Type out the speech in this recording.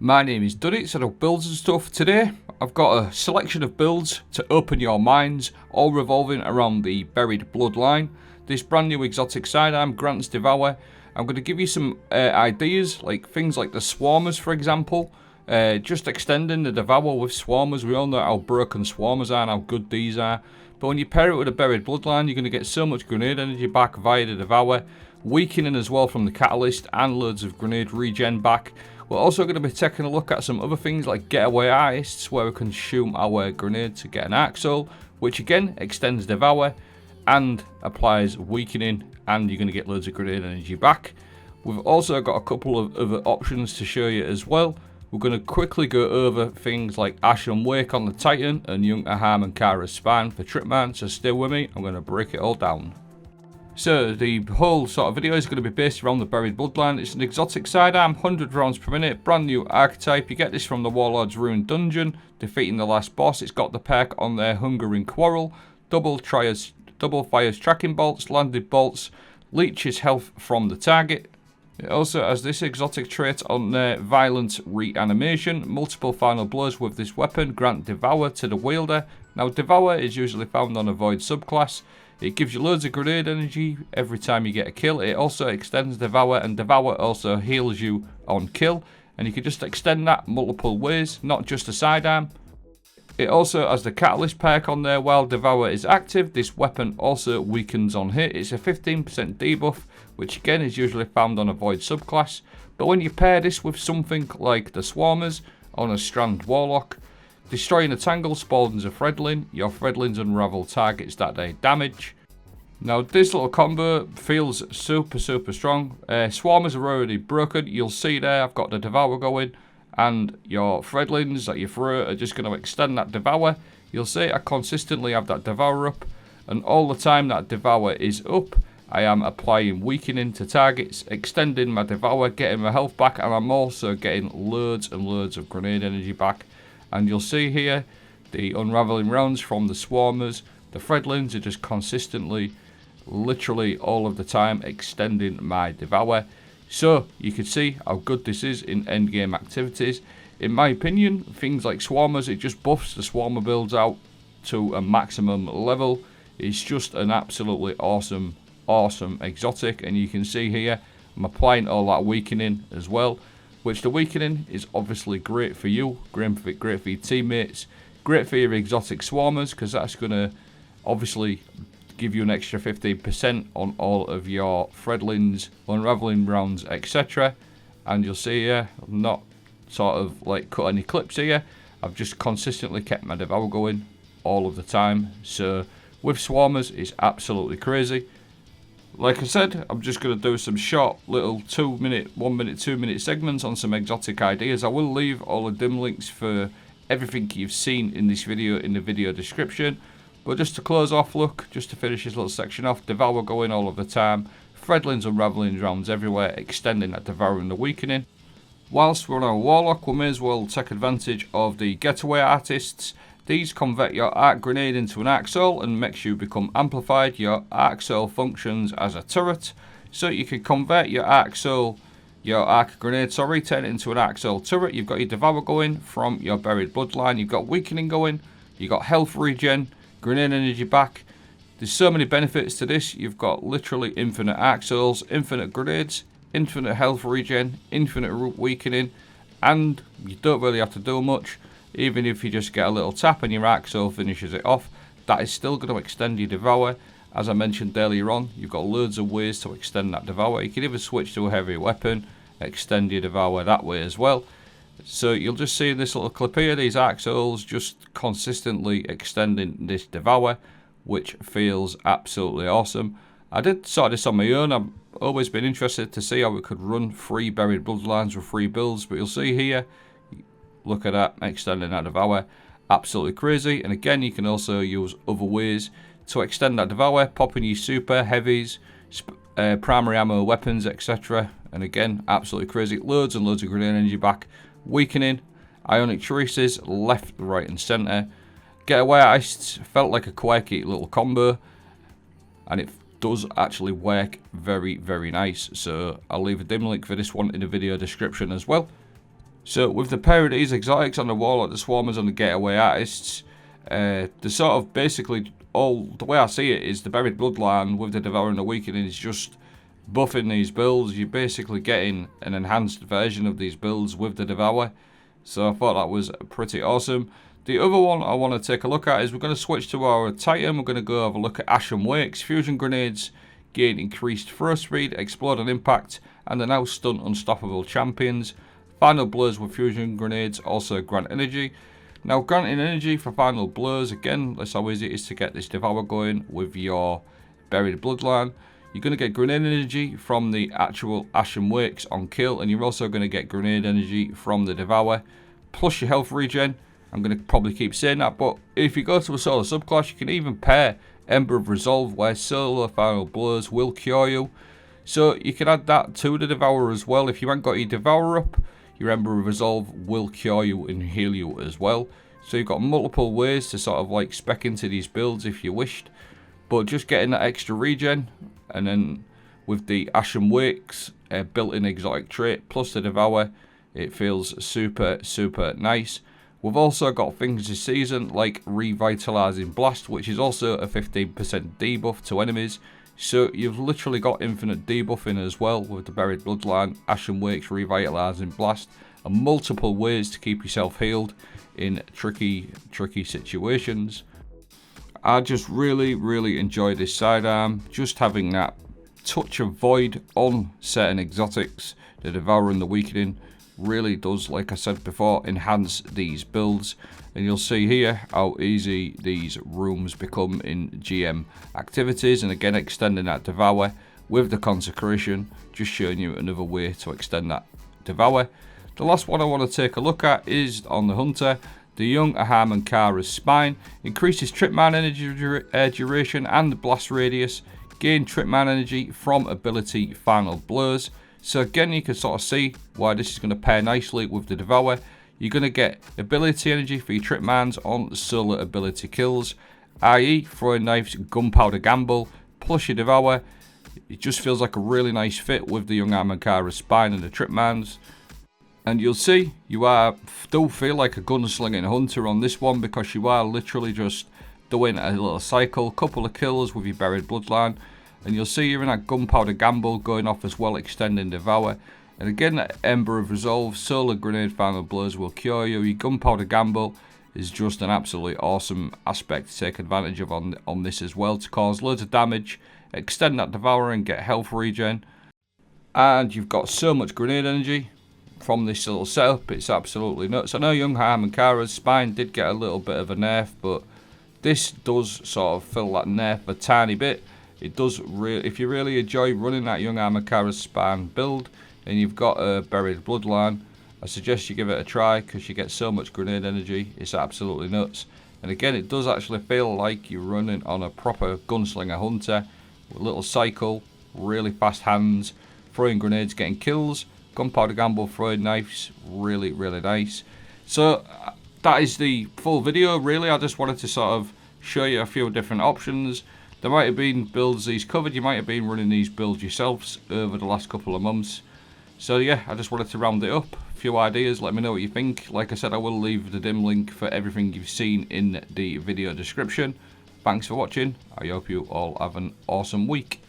My name is Duddy, so I builds and stuff. Today I've got a selection of builds to open your minds, all revolving around the buried bloodline. This brand new exotic sidearm grants devour. I'm going to give you some ideas, like things like the swarmers, for example. Just extending the devour with swarmers. We all know how broken swarmers are and how good these are. But when you pair it with a buried bloodline, you're going to get so much grenade energy back via the devour, weakening as well from the catalyst, and loads of grenade regen back. We're also going to be taking a look at some other things like Getaway artists, where we can shoot our grenade to get an arc soul, which again extends devour and applies weakening, and you're going to get loads of grenade energy back. We've also got a couple of other options to show you as well. We're going to quickly go over things like Ashen Wake on the Titan and young Ahamkara spine for Tripman, so stay with me, I'm going to break it all down. So the whole sort of video is going to be based around the buried bloodline. It's an exotic sidearm, 100 rounds per minute, brand new archetype. You get this from the Warlord's Ruin dungeon, defeating the last boss. It's got the perk on their Hungering Quarrel, double fires tracking bolts, landed bolts, leeches health from the target. It also has this exotic trait on their Violent Reanimation. Multiple final blows with this weapon grant Devour to the wielder. Now Devour is usually found on a Void subclass. It gives you loads of grenade energy every time you get a kill. It also extends Devour, and Devour also heals you on kill. And you can just extend that multiple ways, not just a sidearm. It also has the Catalyst perk on there while Devour is active. This weapon also weakens on hit. It's a 15% debuff, which again is usually found on a Void subclass. But when you pair this with something like the Swarmers on a Strand Warlock, destroying a tangle spawns a Threadling. Your Threadlings unravel targets that they damage. Now this little combo feels super strong. Swarmers are already broken. You'll see there I've got the Devour going, and your Threadlings that you throw are just going to extend that Devour. You'll see I consistently have that Devour up, and all the time that Devour is up, I am applying weakening to targets, extending my Devour, getting my health back, and I'm also getting loads and loads of grenade energy back. And you'll see here the unraveling rounds from the Swarmers. The Threadlings are just consistently, literally all of the time, extending my Devour. So you can see how good this is in endgame activities. In my opinion, things like Swarmers, it just buffs the Swarmer builds out to a maximum level. It's just an absolutely awesome exotic. And you can see here I'm applying all that weakening as well, which the weakening is obviously great for you, great for your teammates, great for your exotic Swarmers, because that's going to obviously give you an extra 15% on all of your Threadlings, unraveling rounds, etc. And you'll see here, I've not sort of like cut any clips here. I've just consistently kept my Devour going all of the time. So with Swarmers, it's absolutely crazy. Like I said, I'm just going to do some short little 1 minute, 2 minute segments on some exotic ideas. I will leave all the dim links for everything you've seen in this video in the video description. But just to close off, look, just to finish this little section off, Devour going all of the time, Threadlings unraveling rounds everywhere, extending that Devour and the weakening. Whilst we're on a Warlock, we may as well take advantage of the Getaway artists. These convert your arc grenade into an arc soul and makes you become amplified. Your arc soul functions as a turret, so you can convert your arc grenade, turn it into an arc soul turret. You've got your Devour going from your buried bloodline. You've got weakening going. You've got health regen, grenade energy back. There's so many benefits to this. You've got literally infinite arc souls, infinite grenades, infinite health regen, infinite weakening, and you don't really have to do much. Even if you just get a little tap and your arc soul finishes it off, that is still going to extend your Devour. As I mentioned earlier on, you've got loads of ways to extend that Devour. You can even switch to a heavy weapon, extend your Devour that way as well. So you'll just see in this little clip here, these arc souls just consistently extending this Devour, which feels absolutely awesome. I did sort this on my own. I've always been interested to see how we could run 3 buried bloodlines with 3 builds, but you'll see here, look at that, extending that Devour, absolutely crazy. And again, you can also use other ways to extend that Devour, popping your super heavies, primary ammo weapons, etc. And again, absolutely crazy, loads and loads of grenade energy back, weakening, ionic traces, left, right and centre. Getaway artists felt like a quirky little combo, and it does actually work very nice. So I'll leave a dim link for this one in the video description as well. So with the pair of these exotics on the warlock, the swarmers, and the getaway artists, the sort of basically all the way I see it is the buried bloodline with the devour and the weakening is just buffing these builds. You're basically getting an enhanced version of these builds with the devour. So I thought that was pretty awesome. The other one I want to take a look at is we're going to switch to our Titan. We're going to go have a look at Ashen Wakes. Fusion grenades gain increased throw speed, explode on impact, and they now stun unstoppable champions. Final blows with fusion grenades also grant energy. Now granting energy for final blows, again, that's how easy it is to get this devour going with your buried bloodline. You're going to get grenade energy from the actual Ashen Wakes on kill, and you're also going to get grenade energy from the devour, plus your health regen. I'm going to probably keep saying that, but if you go to a solo subclass, you can even pair Ember of Resolve, where solo final blows will cure you. So you can add that to the Devourer as well. If you haven't got your Devourer up, your Ember of Resolve will cure you and heal you as well. So you've got multiple ways to sort of like spec into these builds if you wished. But just getting that extra regen, and then with the Ashen Wakes built-in exotic trait plus the Devour, it feels super, super nice. We've also got things this season like Revitalizing Blast, which is also a 15% debuff to enemies. So you've literally got infinite debuffing as well with the Buried Bloodline, Ashen Wakes, Revitalizing Blast, and multiple ways to keep yourself healed in tricky situations. I just really enjoy this sidearm. Just having that touch of void on certain exotics, the Devour and the Weakening, really does, like I said before, enhance these builds. And you'll see here how easy these rooms become in GM activities, and again extending that Devour with the Consecration, just showing you another way to extend that Devour. The last one I want to take a look at is on the Hunter. The young Ahamkara's Spine increases trip man energy duration and blast radius, gain trip man energy from ability Final Blows. So again, you can sort of see why this is going to pair nicely with the Devour. You're going to get ability energy for your trip mans on solo ability kills, i.e. throwing knives, gunpowder gamble, plus your Devour. It just feels like a really nice fit with the young Ahamkara's Spine and the trip mans. And you'll see you do feel like a gunslinging hunter on this one, because you are literally just doing a little cycle, couple of kills with your buried bloodline. And you'll see you're in that gunpowder gamble going off as well, extending Devour. And again, that Ember of Resolve, solar grenade final blows will cure you. Your gunpowder gamble is just an absolutely awesome aspect to take advantage of on this as well, to cause loads of damage, extend that Devour and get health regen. And you've got so much grenade energy from this little setup, it's absolutely nuts. I know young Ahamkara's Spine did get a little bit of a nerf, but this does sort of fill that nerf a tiny bit. It does really, if you really enjoy running that young Ahamkara's Spine build and you've got a buried bloodline, I suggest you give it a try, because you get so much grenade energy, it's absolutely nuts. And again, it does actually feel like you're running on a proper gunslinger hunter with a little cycle, really fast hands, throwing grenades, getting kills, gunpowder gamble, throwing knives, really nice. So that is the full video really. I just wanted to sort of show you a few different options. There might have been builds these covered, you might have been running these builds yourselves over the last couple of months. So yeah, I just wanted to round it up. A few ideas, let me know what you think. Like I said, I will leave the dim link for everything you've seen in the video description. Thanks for watching. I hope you all have an awesome week.